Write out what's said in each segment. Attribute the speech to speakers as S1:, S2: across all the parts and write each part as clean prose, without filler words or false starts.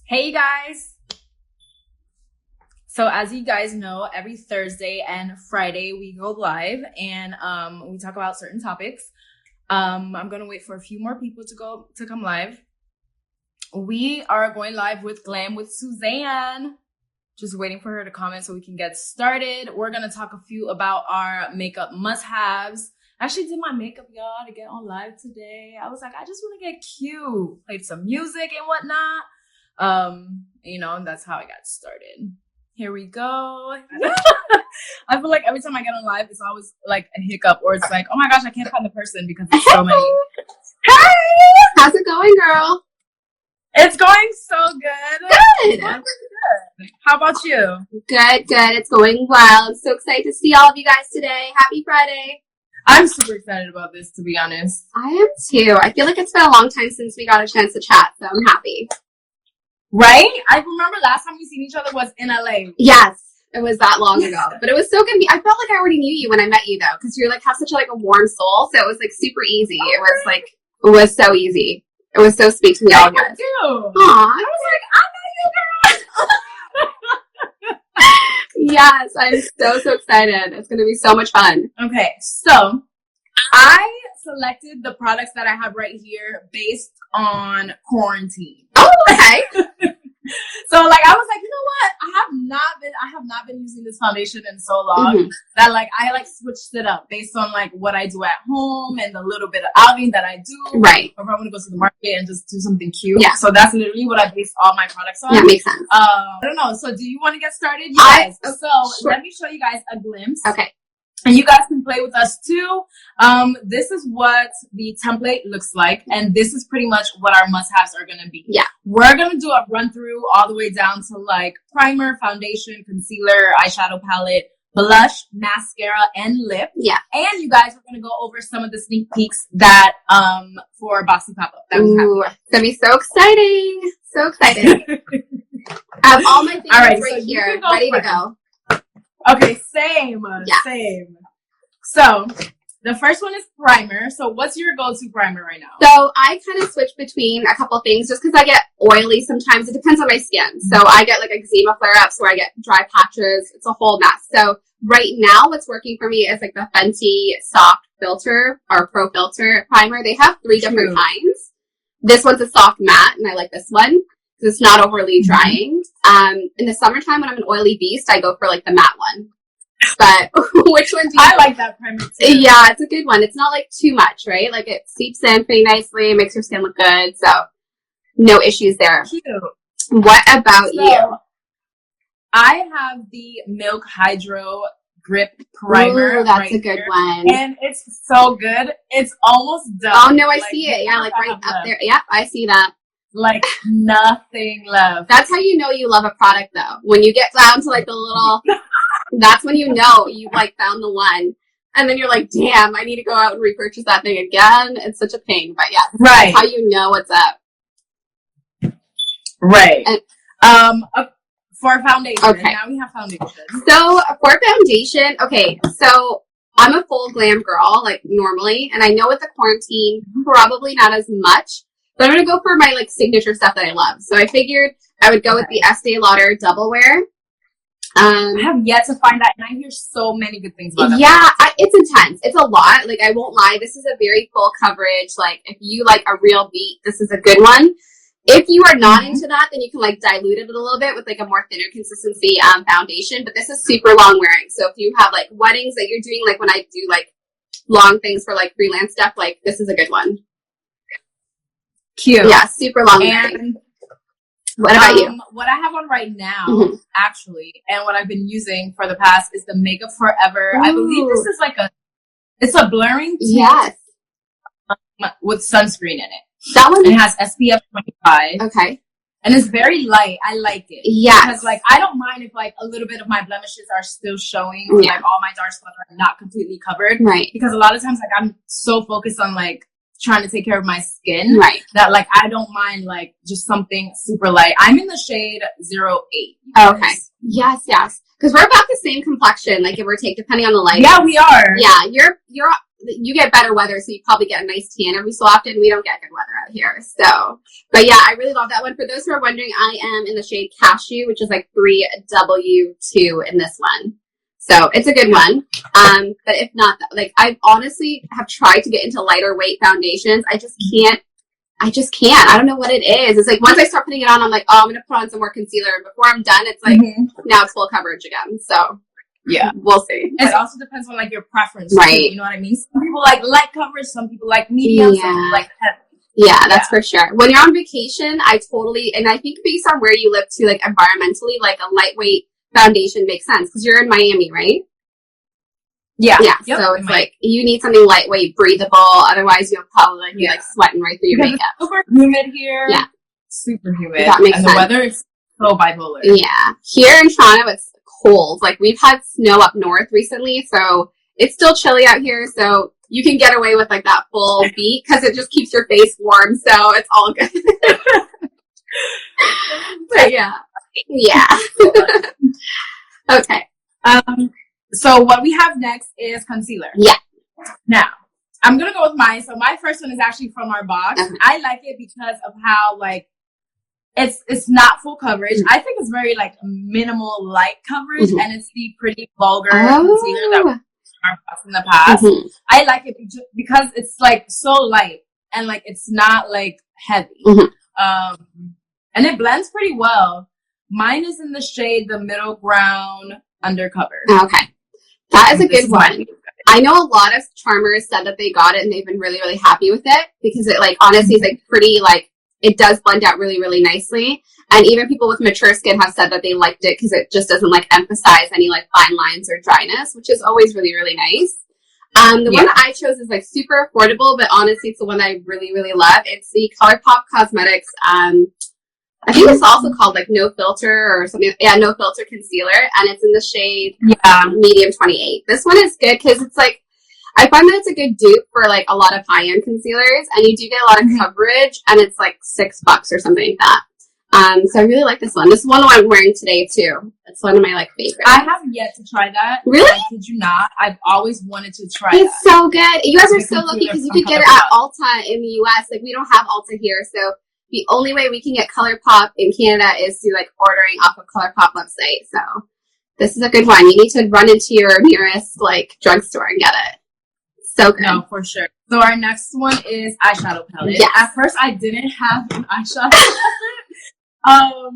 S1: Hey guys! So as you guys know, every Thursday and Friday we go live and we talk about certain topics. I'm gonna wait for a few more people to come live. We are going live with Glam with Suzanne. Just waiting for her to comment so we can get started. We're gonna talk about our makeup must-haves. I actually did my makeup, y'all, to get on live today. I was like, I just want to get cute. Played some music and whatnot. And that's how I got started. Here we go. I feel like every time I get on live, it's always like a hiccup, or it's like, oh my gosh, I can't find the person because there's so many.
S2: Hey! How's it going, girl?
S1: It's going so good.
S2: Good.
S1: How about you?
S2: Good. It's going well. I'm so excited to see all of you guys today. Happy Friday.
S1: I'm super excited about this, to be honest.
S2: I am too. I feel like it's been a long time since we got a chance to chat, so I'm happy.
S1: Right? I remember last time we seen each other was in LA.
S2: Yes, it was that long ago. But it was so good. I felt like I already knew you when I met you, though, because you're like have such a warm soul. So it was like super easy.
S1: Oh,
S2: it was so easy. It was so sweet to me all guys.
S1: Aww.
S2: I was like, I know you, girl. Yes, I'm so excited. It's going to be so much fun.
S1: Okay, so I selected the products that I have right here based on quarantine.
S2: Oh, okay.
S1: So I was like, you know what? I have not been using this foundation in so long that I switched it up based on what I do at home and the little bit of outing that I do.
S2: Right.
S1: Or if I want to go to the market and just do something cute.
S2: Yeah.
S1: So that's literally what I based all my products on.
S2: That makes sense.
S1: I don't know. So do you want to get started? Yes.
S2: Sure.
S1: Let me show you guys a glimpse.
S2: Okay.
S1: And you guys can play with us too. This is what the template looks like. And this is pretty much what our must-haves are going to be.
S2: Yeah.
S1: We're going to do a run through all the way down to primer, foundation, concealer, eyeshadow palette, blush, mascara, and lip.
S2: Yeah.
S1: And you guys are going to go over some of the sneak peeks that, for BoxyPopUp that we have.
S2: It's going to be so exciting. So excited. I have all my favorites right here, ready to go.
S1: Okay, same. So, the first one is primer. So, what's your go-to primer right now?
S2: So, I kind of switch between a couple things just because I get oily sometimes. It depends on my skin. So, I get eczema flare-ups where I get dry patches. It's a whole mess. So, right now, what's working for me is the Fenty Soft Filter or Pro Filter primer. They have 3 different kinds. This one's a soft matte, and I like this one because it's not overly drying. In the summertime when I'm an oily beast, I go for the matte one. But which one do you?
S1: I like that primer too.
S2: Yeah, it's a good one. It's not too much, right? It seeps in pretty nicely, makes your skin look good. So no issues there.
S1: Cute.
S2: What about you?
S1: I have the Milk Hydro Grip Primer.
S2: Ooh, that's a good one.
S1: And it's so good. It's almost done.
S2: Oh no, I see it. Yeah, right up there. Yep, I see that.
S1: Nothing left.
S2: That's how you know you love a product, though. When you get down to the little, that's when you know you found the one. And then you're like, damn, I need to go out and repurchase that thing again. It's such a pain, but yeah,
S1: right.
S2: That's how you know what's up.
S1: Right.
S2: And,
S1: for foundation.
S2: Okay.
S1: Now we have foundation.
S2: So for foundation, okay, so I'm a full glam girl, normally, and I know with the quarantine, probably not as much. But I'm going to go for my, signature stuff that I love. So I figured I would go with the Estee Lauder Double Wear.
S1: I have yet to find that, and I hear so many good things about that.
S2: Yeah, it's intense. It's a lot. I won't lie. This is a very full coverage. If you like a real beat, this is a good one. If you are not into that, then you can, dilute it a little bit with, a more thinner consistency foundation. But this is super long wearing. So if you have, weddings that you're doing, when I do, long things for, freelance stuff, this is a good one.
S1: Cute.
S2: Yeah, super long.
S1: And
S2: what about you?
S1: What I have on right now, actually, and what I've been using for the past is the Makeup Forever. Ooh. I believe this is it's a blurring tint.
S2: Yes.
S1: With sunscreen in it.
S2: That one?
S1: And it has SPF 25.
S2: Okay.
S1: And it's very light. I like it.
S2: Yes.
S1: Because I don't mind if a little bit of my blemishes are still showing, or all my dark spots are not completely covered.
S2: Right.
S1: Because a lot of times I'm so focused on trying to take care of my skin,
S2: right,
S1: that I don't mind just something super light. I'm in the shade 08.
S2: Okay. Yes. Because we're about the same complexion, give or take, depending on the light.
S1: Yeah, we are.
S2: Yeah, you're you get better weather, so you probably get a nice tan every so often. We don't get good weather out here. So, but yeah, I really love that one. For those who are wondering, I am in the shade Cashew, which is like 3W2 in this one. So it's a good one. But if not, like, I honestly have tried to get into lighter weight foundations. I just can't. I don't know what it is. It's like once I start putting it on, I'm like, oh, I'm going to put on some more concealer. And before I'm done, it's like, now it's full coverage again. So
S1: yeah,
S2: we'll see.
S1: It also depends on like your preference,
S2: right?
S1: Too, you know what I mean? Some people like light coverage, some people like medium, some people like heavy.
S2: Yeah, that's for sure. When you're on vacation, and I think based on where you live too, like environmentally, like a lightweight foundation makes sense because you're in Miami, right? Yeah. Yep. So it's like you need something lightweight, breathable. Otherwise, you'll probably be like sweating right through your makeup.
S1: It's super humid here. Yeah, super humid.
S2: That makes sense.
S1: The weather is so bipolar.
S2: Yeah, here in Toronto, it's cold. Like we've had snow up north recently, so it's still chilly out here. So you can get away with like that full beat because it just keeps your face warm. So it's all good. But yeah. Okay.
S1: So what we have next is concealer.
S2: Yeah.
S1: Now, I'm going to go with mine. So my first one is actually from our box. I like it because of how, like, it's not full coverage. I think it's very, like, minimal light coverage, and it's the pretty vulgar concealer that we've in the past. I like it because it's, like, so light and, like, it's not, like, heavy. And it blends pretty well. Mine is in the shade The Middle Ground Undercover.
S2: Okay. That is a good one. I know a lot of charmers said that they got it and they've been really, really happy with it because it, like, honestly is like pretty, like, it does blend out really, really nicely. And even people with mature skin have said that they liked it because it just doesn't, like, emphasize any, like, fine lines or dryness, which is always really, really nice. The one that I chose is, like, super affordable, but honestly, it's the one that I really, really love. It's the ColourPop Cosmetics, I think it's also called like No Filter or something. Yeah, No Filter Concealer. And it's in the shade Medium 28. This one is good because it's like, I find that it's a good dupe for like a lot of high-end concealers. And you do get a lot of coverage and it's like $6 or something like that. So I really like this one. This is one I'm wearing today too. It's one of my like favorites.
S1: I have yet to try that.
S2: Really?
S1: I kid you not. I've always wanted to try
S2: it. It's so good. You guys are so lucky because you could get it at Ulta in the US. Like we don't have Ulta here. So the only way we can get ColourPop in Canada is through like ordering off of ColourPop website. So this is a good one. You need to run into your nearest like drugstore and get it. So good.
S1: No, for sure. So our next one is eyeshadow palette.
S2: Yes.
S1: At first I didn't have an eyeshadow palette.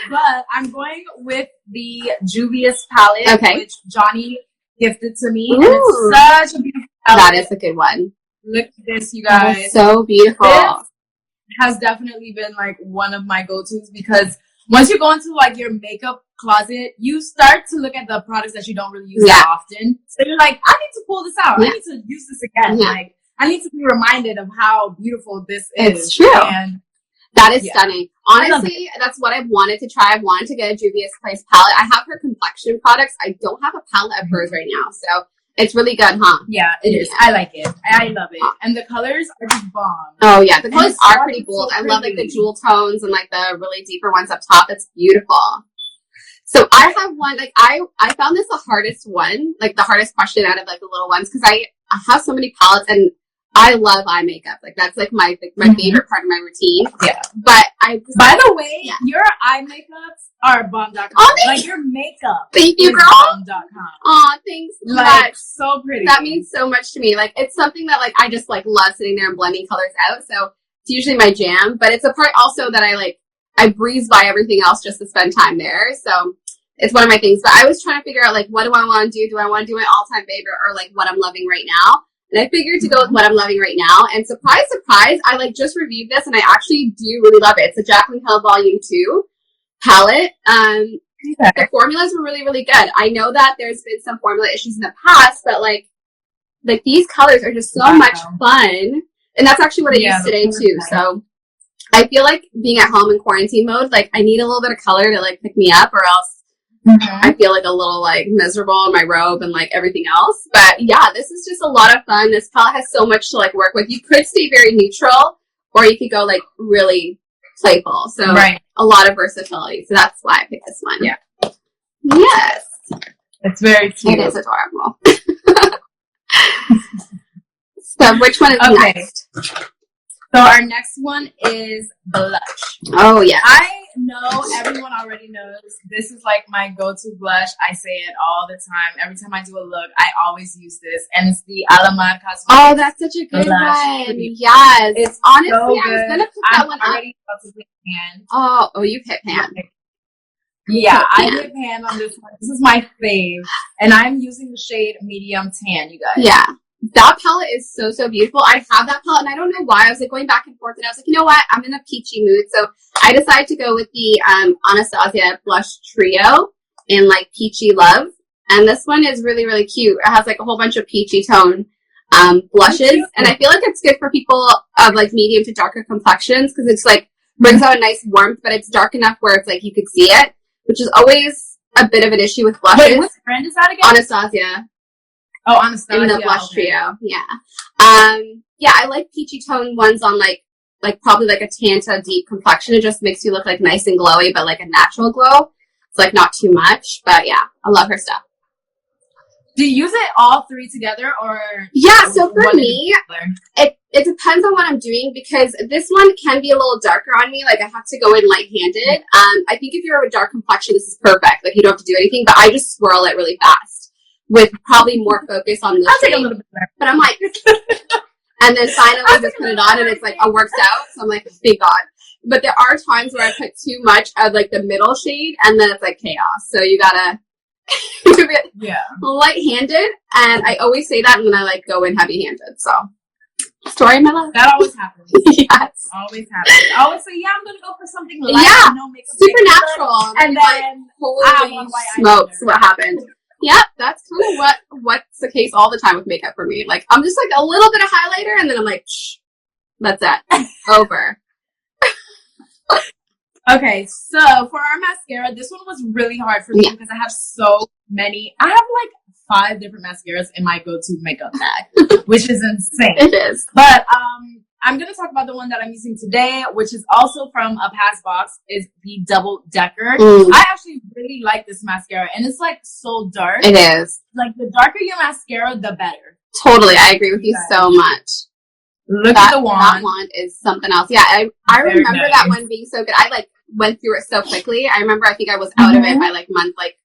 S1: But I'm going with the Juvia's palette, which Johnny gifted to me. And it's such a beautiful palette.
S2: That is a good one.
S1: Look at this, you guys.
S2: That is so beautiful.
S1: This has definitely been like one of my go-tos because once you go into like your makeup closet, you start to look at the products that you don't really use that often. So you're like, I need to pull this out. I need to use this again. Like I need to be reminded of how beautiful this is.
S2: It's true.
S1: And
S2: that is stunning. Honestly, that's what I've wanted to try. I've wanted to get a Juvia's Place palette. I have her complexion products. I don't have a palette of hers right now. So it's really good, huh?
S1: Yeah, it is. I like it. I love it. And the colors are just bomb.
S2: Oh, yeah. The colors are pretty bold. I love, like, the jewel tones and, like, the really deeper ones up top. It's beautiful. So I have one, like, I found this the hardest one, like, the hardest question out of, like, the little ones, because I have so many palettes, and I love eye makeup. Like, that's, like, my favorite part of my routine. Yeah. But
S1: by the way, your eye makeups are bomb.com.
S2: Oh,
S1: like, your makeup
S2: thank you, girl.
S1: Bomb.com.
S2: Aw, thanks so much.
S1: So pretty.
S2: That means so much to me. Like, it's something that, like, I just, like, love sitting there and blending colors out. So it's usually my jam. But it's a part also that I breeze by everything else just to spend time there. So it's one of my things. But I was trying to figure out, like, what do I want to do? Do I want to do my all-time favorite or, like, what I'm loving right now? And I figured to go with what I'm loving right now. And surprise, surprise, I, like, just reviewed this, and I actually do really love it. It's the Jaclyn Hill Volume 2 palette. The formulas were really, really good. I know that there's been some formula issues in the past, but, like these colors are just so much fun. And that's actually what I used today, too. So I feel like being at home in quarantine mode, like, I need a little bit of color to, like, pick me up, or else I feel like a little like miserable in my robe and like everything else. But yeah, this is just a lot of fun. This palette has so much to like work with. You could stay very neutral, or you could go like really playful. So a lot of versatility. So that's why I picked this one.
S1: Yeah.
S2: Yes.
S1: It's very cute.
S2: It is adorable. So which one is next?
S1: So our next one is blush.
S2: Oh, yeah.
S1: I know everyone already knows this is like my go-to blush. I say it all the time. Every time I do a look, I always use this. And it's the Alamar Cosmetics.
S2: Oh, that's such a good one. Yes. It's honestly,
S1: so good.
S2: I was going to put that one up.
S1: About to hit pan.
S2: Oh, you hit pan.
S1: Yeah, I hit pan on this one. This is my fave. And I'm using the shade medium tan, you guys.
S2: Yeah. That palette is so, so beautiful. I have that palette, and I don't know why. I was like going back and forth, and I was like, you know what? I'm in a peachy mood. So I decided to go with the Anastasia Blush Trio in like Peachy Love. And this one is really, really cute. It has like a whole bunch of peachy tone blushes. And I feel like it's good for people of like medium to darker complexions because it's like brings out a nice warmth, but it's dark enough where it's like you could see it, which is always a bit of an issue with blushes.
S1: Wait, what brand is that again?
S2: Anastasia.
S1: Oh, Anastasia.
S2: In the blush trio. Yeah. Yeah, I like peachy tone ones on like probably like a tan to deep complexion. It just makes you look like nice and glowy, but like a natural glow. It's like not too much, but yeah, I love her stuff.
S1: Do you use it all three together or?
S2: Yeah, so for me, it depends on what I'm doing because this one can be a little darker on me. Like I have to go in light-handed. I think if you're a dark complexion, this is perfect. Like you don't have to do anything, but I just swirl it really fast with probably more focus on the shade.
S1: Take a little bit better.
S2: But I'm like, and then finally just put it on and it's like, it works out. So I'm like, thank God. But there are times where I put too much of like the middle shade and then it's like chaos. So you gotta be light-handed. And I always say that and then I like go in heavy-handed. So story of my life.
S1: That always happens.
S2: Yes.
S1: Always happens. I always say, yeah, I'm gonna go for something light.
S2: Yeah.
S1: No makeup.
S2: Supernatural.
S1: And then
S2: holy smokes, what happened? Yep, that's kind of what's the case all the time with makeup for me. Like, I'm just like a little bit of highlighter, and then I'm like, shh, that's it. Over.
S1: Okay, so for our mascara, this one was really hard for me because I have so many. I have like 5 different mascaras in my go-to makeup bag, which is insane.
S2: It is.
S1: But I'm going to talk about the one that I'm using today, which is also from a past box, is the Double Decker. I actually really like this mascara, and it's like so dark.
S2: It is.
S1: Like the darker your mascara, the better.
S2: Totally, I agree with you so much.
S1: Look at the wand.
S2: That wand is something else. Yeah, I remember that one being so good. I like went through it so quickly. I remember I think I was out of it by like month, like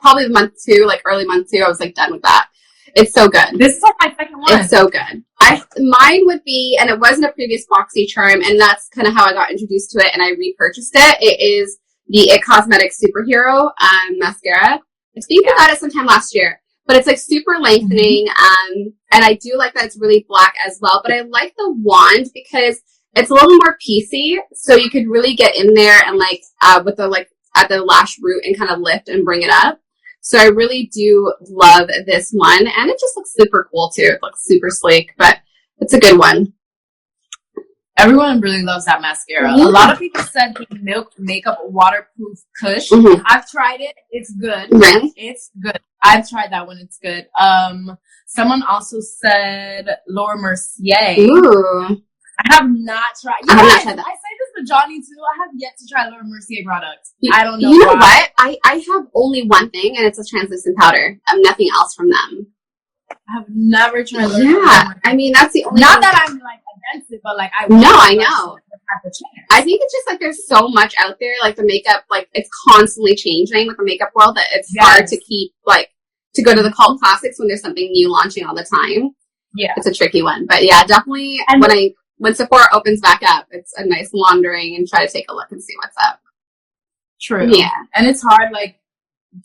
S2: probably month 2, like early month 2. I was like done with that. It's so good.
S1: This is like my second one.
S2: It's so good. Mine would be, and it wasn't a previous BoxyCharm, and that's kind of how I got introduced to it, and I repurchased it. It is the It Cosmetics Superhero mascara. I think I got it sometime last year, but it's like super lengthening, and I do like that it's really black as well, but I like the wand because it's a little more piecey, so you could really get in there and like with the like at the lash root and kind of lift and bring it up. So I really do love this one, and it just looks super cool too. It looks super sleek, but it's a good one.
S1: Everyone really loves that mascara.
S2: Yeah.
S1: A lot of people said the Milk Makeup Waterproof Kush. I've tried it. It's good.
S2: Really?
S1: It's good. I've tried that one. It's good. Someone also said Laura Mercier.
S2: Ooh.
S1: I have not tried.
S2: I have not tried that.
S1: I say this for Johnny too. I have yet to try Laura Mercier products. I don't know.
S2: You know what? I have only one thing, and it's a translucent powder. Nothing else from them.
S1: I have never tried Laura
S2: Yeah,
S1: Mercier.
S2: I mean that's the only.
S1: Not that I'm like against it, but like I.
S2: No, I know. I think it's just like there's so much out there. Like the makeup, like it's constantly changing with the makeup world that it's hard to keep like to go to the cult classics when there's something new launching all the time. Yeah, it's a tricky one, but yeah, definitely when Sephora opens back up, it's a nice wandering and try to take a look and see what's up.
S1: True.
S2: Yeah.
S1: And it's hard, like,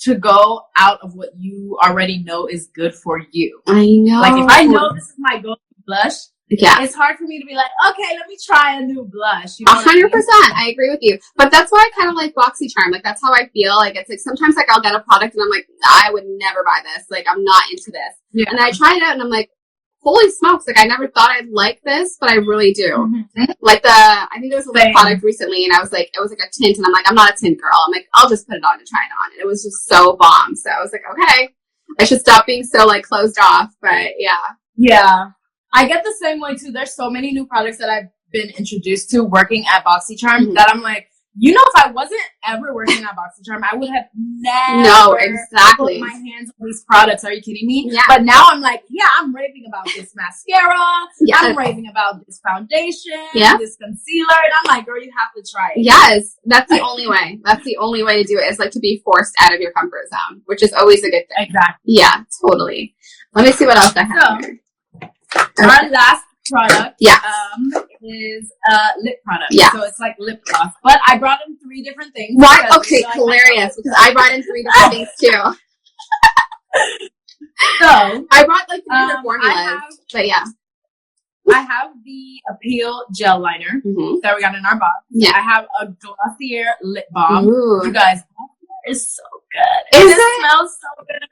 S1: to go out of what you already know is good for you.
S2: I know.
S1: Like, if I know this is my go-to blush, it's hard for me to be like, okay, let me try a new blush. You know
S2: 100%. I agree with you. But that's why I kind of like BoxyCharm. Like, that's how I feel. Like, it's like sometimes, like, I'll get a product and I'm like, I would never buy this. Like, I'm not into this. Yeah. And I try it out and I'm like, holy smokes, like I never thought I'd like this, but I really do. Like I think there was a product recently and I was like, it was like a tint and I'm like, I'm not a tint girl. I'm like, I'll just put it on to try it on. And it was just so bomb. So I was like, okay, I should stop being so like closed off. But yeah.
S1: Yeah. I get the same way too. There's so many new products that I've been introduced to working at BoxyCharm that I'm like, You know, if I wasn't ever working at BoxyCharm, I would have never
S2: exactly
S1: put my hands on these products. Are you kidding me?
S2: Yeah.
S1: But now I'm like, yeah, I'm raving about this mascara.
S2: Yeah.
S1: I'm raving about this foundation, this concealer. And I'm like, girl, you have to try it.
S2: Yes. That's the only way. That's the only way to do it, is like to be forced out of your comfort zone, which is always a good thing.
S1: Exactly.
S2: Yeah, totally. Let me see what else I have here.
S1: Our last product is lip product.
S2: Yeah.
S1: So it's like lip gloss. But I brought in 3 different things.
S2: Why? Okay, hilarious. Because I brought in 3 different things too.
S1: So
S2: I brought like 3 different formulas. But yeah.
S1: I have the Appeal Gel Liner that we got in our box.
S2: Yeah.
S1: I have a Glossier Lip Balm.
S2: Ooh.
S1: You guys, Glossier is so good.
S2: Is
S1: it?
S2: It
S1: smells so good.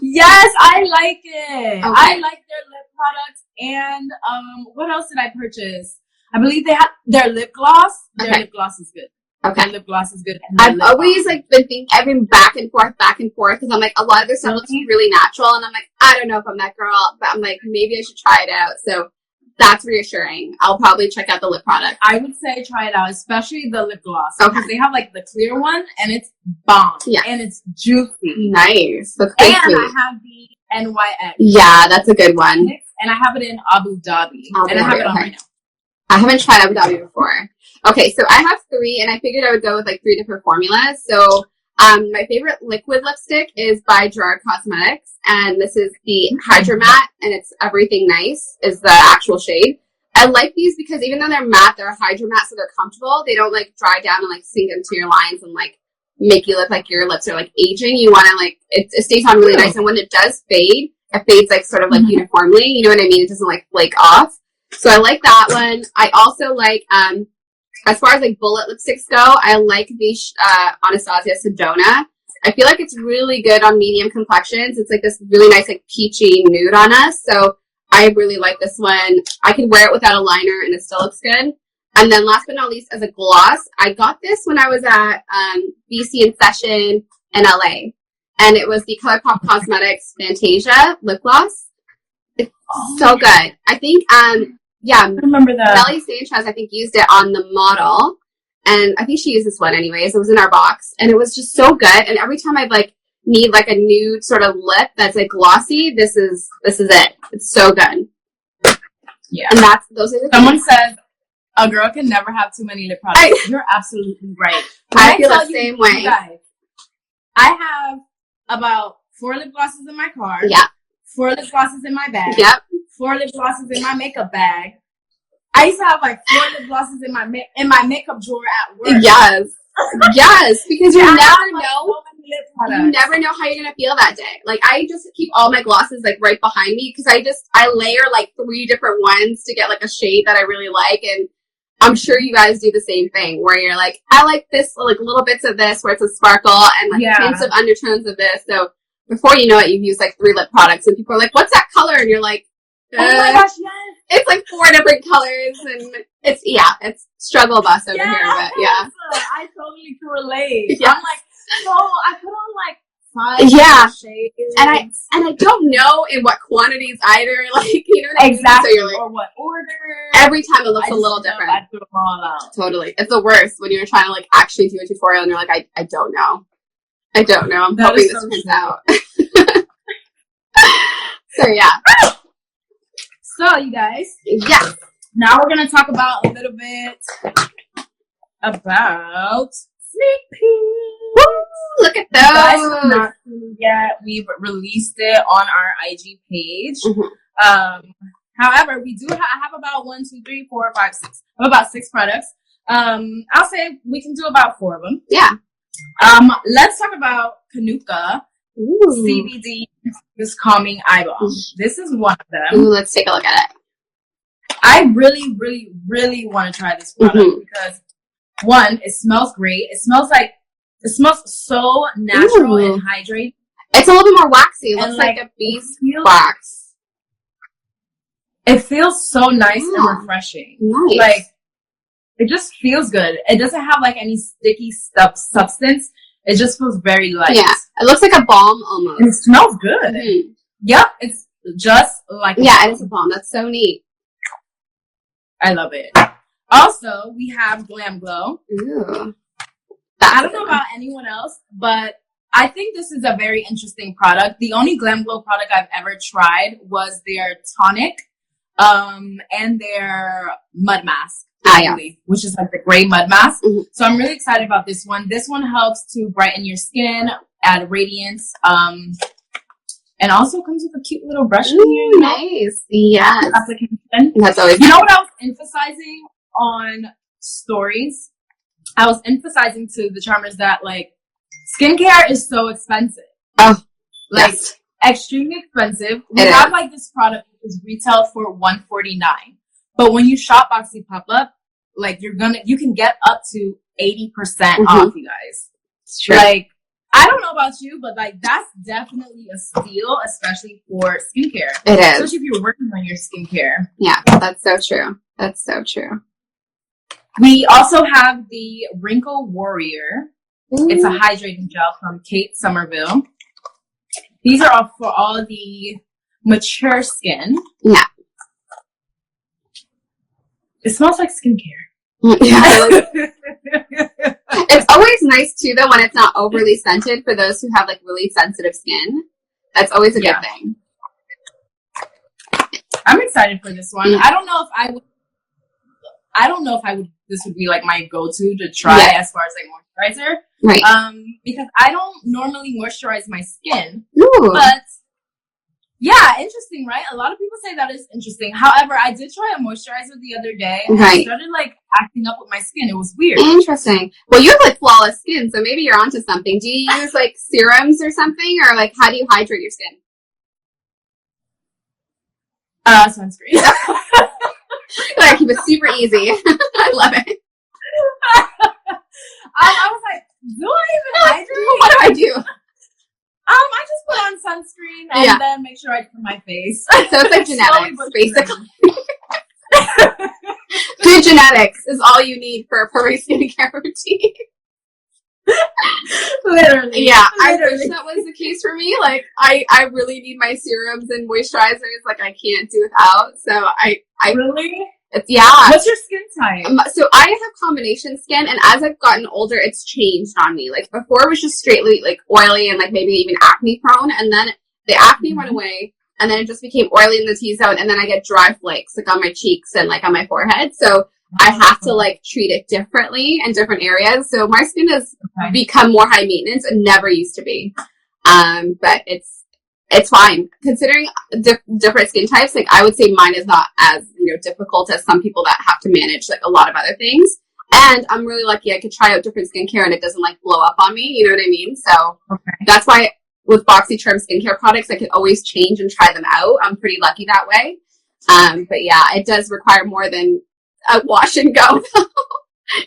S1: Yes, I like it.
S2: Okay.
S1: I like their lip products. And what else did I purchase? I believe they have their lip gloss. Their lip gloss is good.
S2: Okay.
S1: Their lip gloss is good.
S2: I've always like been thinking, I've been back and forth, because I'm like, a lot of their stuff looks really natural, and I'm like, I don't know if I'm that girl, but I'm like, maybe I should try it out. So that's reassuring. I'll probably check out the lip product.
S1: I would say try it out, especially the lip gloss. Because they have like the clear one, and it's bomb. Yeah. And it's juicy.
S2: Nice. That's
S1: and I have the NYX.
S2: Yeah, that's a good one.
S1: And I have it in Abu Dhabi. And I have it on right now.
S2: I haven't tried Abu Dhabi before. Okay, so I have 3, and I figured I would go with like 3 different formulas. So my favorite liquid lipstick is by Gerard Cosmetics, and this is the Hydra Matte, and it's Everything Nice is the actual shade. I like these because even though they're matte, they're Hydra Matte, so they're comfortable. They don't like dry down and like sink into your lines and like make you look like your lips are like aging. You want to like, it stays on really nice, and when it does fade, it fades like sort of like uniformly. You know what I mean? It doesn't like flake off. So I like that one. I also like, as far as like bullet lipsticks go, I like the Anastasia Sedona. I feel like it's really good on medium complexions. It's like this really nice like peachy nude on us. So I really like this one. I can wear it without a liner and it still looks good. And then last but not least, as a gloss, I got this when I was at BC in session in LA. And it was the ColourPop Cosmetics Fantasia lip gloss. It's so good. I think I remember that. Melly Sanchez, I think, used it on the model, and I think she used this one anyways. It was in our box, and it was just so good. And every time I'd like need like a nude sort of lip that's like glossy, this is it. It's so good. Yeah, and those are the
S1: Someone says a girl can never have too many lip products. You're absolutely right.
S2: I feel the same way.
S1: Guys, I have about 4 lip glosses in my car.
S2: Yeah.
S1: 4 lip glosses in my bag.
S2: Yep.
S1: 4 lip glosses in my makeup bag. I used to have like 4 lip glosses in my makeup drawer at work.
S2: Yes. Yes, because you never know. You never know how you're gonna feel that day. Like I just keep all my glosses like right behind me because I layer like 3 different ones to get like a shade that I really like, and I'm sure you guys do the same thing where you're like, I like this, like little bits of this where it's a sparkle and like hints of undertones of this. So before you know it, you've used like 3 lip products, and people are like, "What's that color?" And you're like,
S1: "Oh my gosh, yes!"
S2: It's like 4 different colors, and it's struggle bus over here, but yeah.
S1: I totally can relate.
S2: Yeah.
S1: I'm like, so I put on like 5 shades,
S2: and I don't know in what quantities either. Like, you know what I mean?
S1: Exactly.
S2: So you're like,
S1: or what order.
S2: Every time it looks a little different.
S1: I threw them all out.
S2: Totally, it's the worst when you're trying to like actually do a tutorial and you're like, I don't know. I'm hoping this turns out. So yeah.
S1: So you guys, now we're gonna talk about a little bit about sneak peeks.
S2: Woo, look at those.
S1: You guys have not seen it yet. We've released it on our IG page. However, we do have about 1, 2, 3, 4, 5, 6. I have about 6 products. I'll say we can do about 4 of them.
S2: Yeah.
S1: Let's talk about Kanuka CBD this calming eye balm. This is one of them.
S2: Ooh, let's take a look at it.
S1: I really, really, really want to try this product because 1, it smells great. It smells so natural and hydrating.
S2: It's a little bit more waxy. It looks like a beeswax.
S1: It feels so nice and refreshing.
S2: Nice.
S1: Like, it just feels good. It doesn't have like any sticky substance. It just feels very light.
S2: Yeah. It looks like a balm almost.
S1: And it smells good. Yep. It's just like
S2: it is a balm. That's so neat.
S1: I love it. Also, we have Glam Glow.
S2: Ooh.
S1: I don't know about anyone else, but I think this is a very interesting product. The only Glam Glow product I've ever tried was their tonic, and their mud mask. Which is like the gray mud mask. Mm-hmm. So I'm really excited about this one. This one helps to brighten your skin, add radiance, and also comes with a cute little brush in here. You know?
S2: Nice. Yes.
S1: Application.
S2: That's always
S1: You know what I was emphasizing on stories? I was emphasizing to the charmers that like skincare is so expensive.
S2: Oh,
S1: like
S2: yes.
S1: Extremely expensive. We have like this product that is retailed for $149, but when you shop BoxyPopUp, like you can get up to 80% off, you guys.
S2: It's true.
S1: Like, I don't know about you, but like that's definitely a steal, especially for skincare.
S2: It is.
S1: Especially if you're working on your skincare.
S2: Yeah, that's so true. That's so true.
S1: We also have the Wrinkle Warrior. Ooh. It's a hydrating gel from Kate Somerville. These are all for all the mature skin.
S2: Yeah.
S1: It smells like skincare.
S2: Yeah. It's always nice too, though, when it's not overly scented for those who have like really sensitive skin. That's always a good thing.
S1: I'm excited for this one. I don't know if I would. This would be like my go-to to try as far as like moisturizer,
S2: right?
S1: Because I don't normally moisturize my skin.
S2: Ooh.
S1: But yeah, interesting, right? A lot of people say that is interesting. However, I did try a moisturizer the other day, and I started like acting up with my skin. It was weird.
S2: Interesting. Well, you have like flawless skin, so maybe you're onto something. Do you use like serums or something, or like how do you hydrate your skin?
S1: Sunscreen.
S2: Like, keep it super easy. I love it.
S1: I was like, do I even hydrate?
S2: What do I do?
S1: I just put on sunscreen and then make sure I clean my face.
S2: So it's like genetics, basically. Good genetics is all you need for a perfect skincare routine.
S1: Literally.
S2: Yeah, I wish that was the case for me. Like, I really need my serums and moisturizers. Like, I can't do without. So I
S1: really?
S2: What's
S1: your skin type?
S2: So I have combination skin, and as I've gotten older, it's changed on me. Like, before it was just straightly like oily and like maybe even acne prone, and then the acne went away, and then it just became oily in the T-zone, and then I get dry flakes like on my cheeks and like on my forehead. So I have to like treat it differently in different areas. So my skin has become more high maintenance and never used to be. But it's fine considering different skin types. Like, I would say mine is not as, difficult as some people that have to manage like a lot of other things. And I'm really lucky I could try out different skincare and it doesn't like blow up on me. You know what I mean? So that's why with BoxyCharm skincare products, I can always change and try them out. I'm pretty lucky that way. But yeah, it does require more than a wash and go.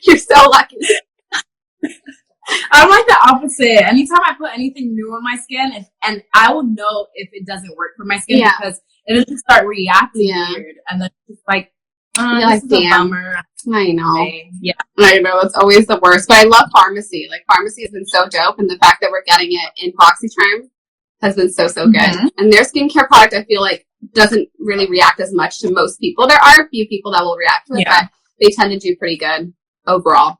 S2: You're so lucky.
S1: I'm like the opposite. Anytime I put anything new on my skin, and I will know if it doesn't work for my skin because it'll just start reacting weird, and then it's like, this is a bummer.
S2: I know.
S1: Yeah,
S2: I know. It's always the worst. But I love pharmacy. Like, pharmacy has been so dope, and the fact that we're getting it in BoxyCharm has been so good. Mm-hmm. And their skincare product, I feel like, doesn't really react as much to most people. There are a few people that will react to it, but they tend to do pretty good overall.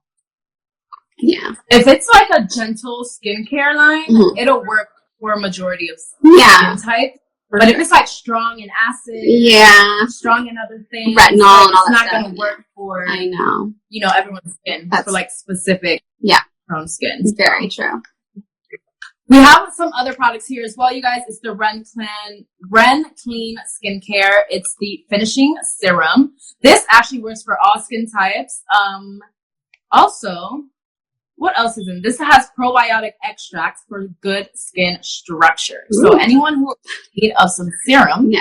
S2: Yeah.
S1: If it's like a gentle skincare line, it'll work for a majority of skin type. But if it's like strong in acid, strong in other things,
S2: retinol and all that stuff,
S1: it's not going to work for, everyone's skin. That's for like specific prone skin.
S2: It's very true.
S1: We have some other products here as well, you guys. It's the Ren Clean Skincare. It's the finishing serum. This actually works for all skin types. Also, what else is in this? Has probiotic extracts for good skin structure. Ooh. So anyone who needs some serum,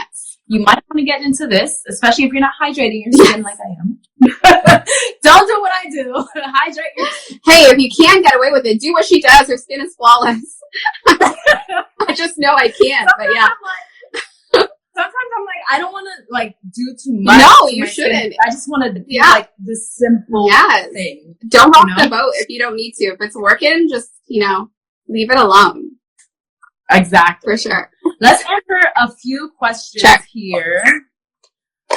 S1: you might want to get into this, especially if you're not hydrating your skin like I am. Don't do what I do. Hydrate your skin.
S2: Hey, if you can get away with it, do what she does. Her skin is flawless. I just know I can't, but yeah.
S1: Sometimes I'm like, I don't want to like do too much.
S2: No, you shouldn't.
S1: Skin. I just want to do like the simple thing.
S2: Don't rock the boat if you don't need to. If it's working, just, leave it alone.
S1: Exactly.
S2: For sure.
S1: Let's answer a few questions here.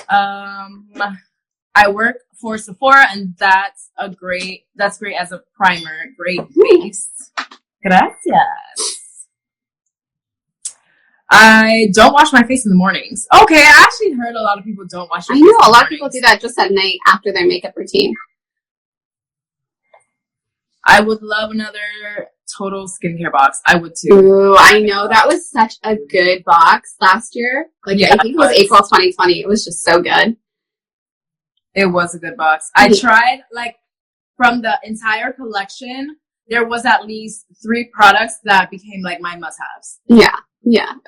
S1: I work for Sephora, and that's great as a primer. Great base. Gracias. I don't wash my face in the mornings. Okay, I actually heard a lot of people don't wash their face.
S2: I know,
S1: in the
S2: a lot of
S1: mornings.
S2: people do that just at night after their makeup routine.
S1: I would love another total skincare box. I would too.
S2: Ooh, I know. That was such a good box last year. Like, yeah, I think it was April 2020. It was just so good.
S1: It was a good box. I tried, like, from the entire collection, there was at least 3 products that became, like, my must-haves.
S2: Yeah.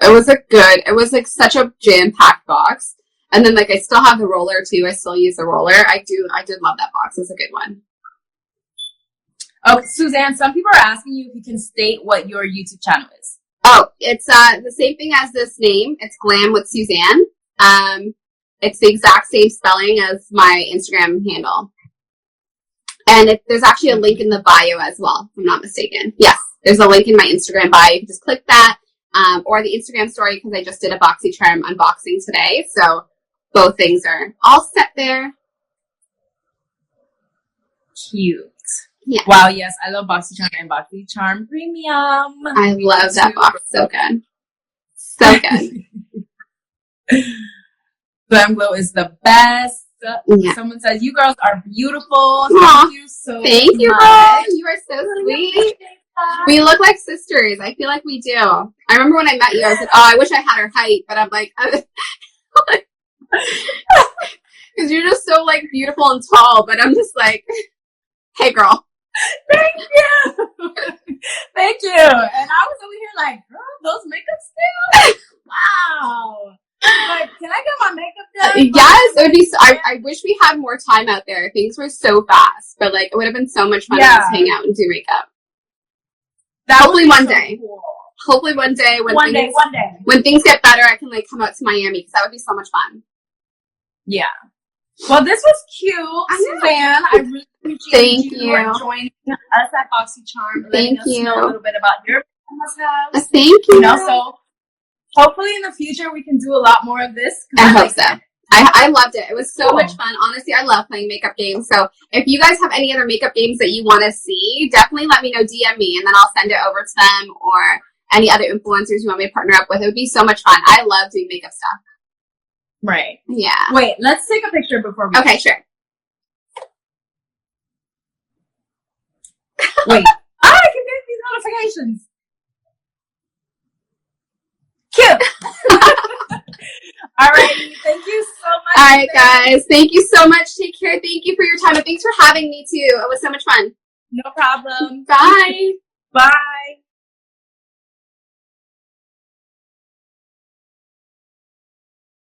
S2: It was, like, such a jam-packed box. And then, like, I still have the roller, too. I still use the roller. I did love that box. It was a good one.
S1: Oh, Suzanne, some people are asking you if you can state what your YouTube channel is.
S2: Oh, it's the same thing as this name. It's Glam with Suzanne. It's the exact same spelling as my Instagram handle. And there's actually a link in the bio as well, if I'm not mistaken. Yes, there's a link in my Instagram bio. You can just click that. Or the Instagram story, because I just did a BoxyCharm unboxing today. So both things are all set there.
S1: Cute.
S2: Yeah.
S1: Wow, yes, I love BoxyCharm and BoxyCharm Premium.
S2: I love that box. So good. So good.
S1: Glam Glow is the best.
S2: Yeah.
S1: Someone says, you girls are beautiful.
S2: Aww.
S1: Thank you so much.
S2: Thank you, girl. You are so sweet. We look like sisters. I feel like we do. I remember when I met you, I was like, oh, I wish I had her height. But I'm like, because you're just so, like, beautiful and tall. But I'm just like, hey, girl.
S1: Thank you. Thank you. And I was over here like, girl, those makeup skills? Wow. Like, can I get my makeup done?
S2: Yes, it would be. I wish we had more time out there. Things were so fast, but like it would have been so much fun to just hang out and do makeup. Hopefully one day.
S1: Cool.
S2: Hopefully one day.
S1: One day.
S2: When things get better, I can like come out to Miami because that would be so much fun.
S1: Yeah. Well, this was cute, Suzanne. I really appreciate you joining us at BoxyCharm. Letting us know a little bit about your must-haves.
S2: Thank you.
S1: You know, so hopefully in the future we can do a lot more of this.
S2: I hope so. I loved it. It was so much fun. Honestly, I love playing makeup games. So if you guys have any other makeup games that you want to see, definitely let me know, DM me, and then I'll send it over to them or any other influencers you want me to partner up with. It would be so much fun. I love doing makeup stuff.
S1: Right.
S2: Yeah.
S1: Wait, let's take a picture before we...
S2: Okay, sure.
S1: Wait. I can get these notifications. Cute. All right. Thank you so much.
S2: All right, guys. Thank you so much. Take care. Thank you for your time. And thanks for having me, too. It was so much fun.
S1: No problem.
S2: Bye.
S1: Bye.